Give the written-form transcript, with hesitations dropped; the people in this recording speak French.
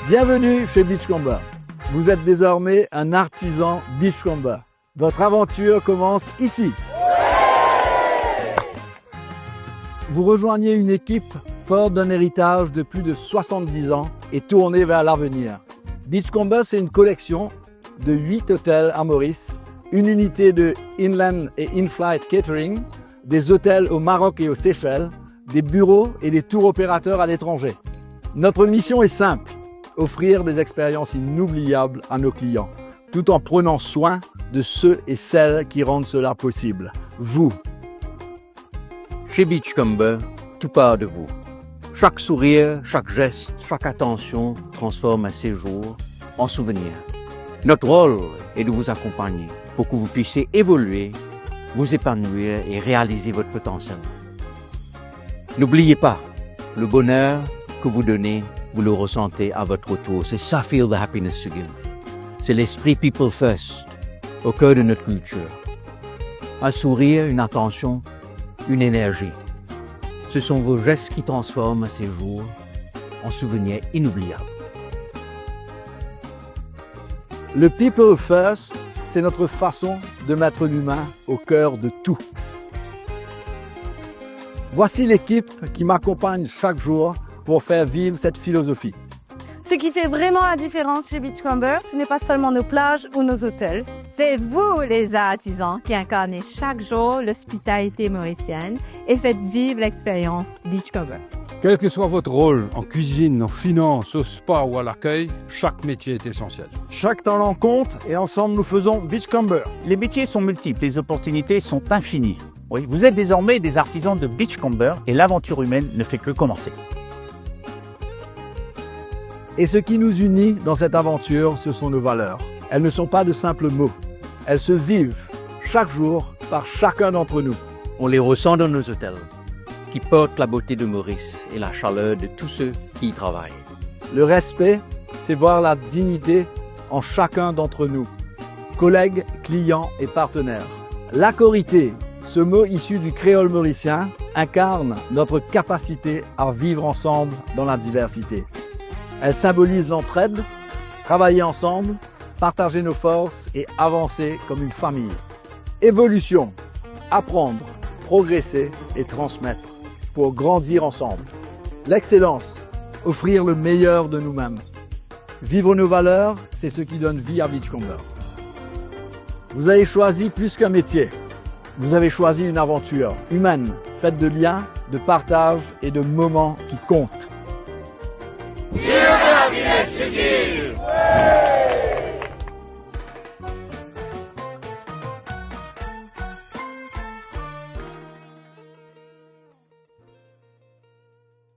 Bienvenue chez Beachcomber. Vous êtes désormais un artisan Beachcomber. Votre aventure commence ici. Vous rejoignez une équipe forte d'un héritage de plus de 70 ans et tournée vers l'avenir. Beachcomber, c'est une collection de 8 hôtels à Maurice, une unité de inland et in-flight catering, des hôtels au Maroc et aux Seychelles, des bureaux et des tours opérateurs à l'étranger. Notre mission est simple, offrir des expériences inoubliables à nos clients, tout en prenant soin de ceux et celles qui rendent cela possible, vous. Chez Beachcomber, tout part de vous. Chaque sourire, chaque geste, chaque attention transforme un séjour en souvenir. Notre rôle est de vous accompagner pour que vous puissiez évoluer, vous épanouir et réaliser votre potentiel. N'oubliez pas, le bonheur que vous donnez, vous le ressentez à votre retour. C'est ça, feel the happiness to give. C'est l'esprit people first, au cœur de notre culture. Un sourire, une attention, une énergie. Ce sont vos gestes qui transforment un séjour en souvenirs inoubliables. Le People First, c'est notre façon de mettre l'humain au cœur de tout. Voici l'équipe qui m'accompagne chaque jour pour faire vivre cette philosophie. Ce qui fait vraiment la différence chez Beachcomber, ce n'est pas seulement nos plages ou nos hôtels. C'est vous, les artisans, qui incarnez chaque jour l'hospitalité mauricienne et faites vivre l'expérience Beachcomber. Quel que soit votre rôle, en cuisine, en finance, au spa ou à l'accueil, chaque métier est essentiel. Chaque talent compte et ensemble nous faisons Beachcomber. Les métiers sont multiples, les opportunités sont infinies. Oui, vous êtes désormais des artisans de Beachcomber et l'aventure humaine ne fait que commencer. Et ce qui nous unit dans cette aventure, ce sont nos valeurs. Elles ne sont pas de simples mots. Elles se vivent chaque jour par chacun d'entre nous. On les ressent dans nos hôtels, qui portent la beauté de Maurice et la chaleur de tous ceux qui y travaillent. Le respect, c'est voir la dignité en chacun d'entre nous, collègues, clients et partenaires. L'accorité, ce mot issu du créole mauricien, incarne notre capacité à vivre ensemble dans la diversité. Elle symbolise l'entraide, travailler ensemble, partager nos forces et avancer comme une famille. Évolution, apprendre, progresser et transmettre pour grandir ensemble. L'excellence, offrir le meilleur de nous-mêmes. Vivre nos valeurs, c'est ce qui donne vie à Beachcomber. Vous avez choisi plus qu'un métier. Vous avez choisi une aventure humaine, faite de liens, de partage et de moments qui comptent. Feel the happiness to give!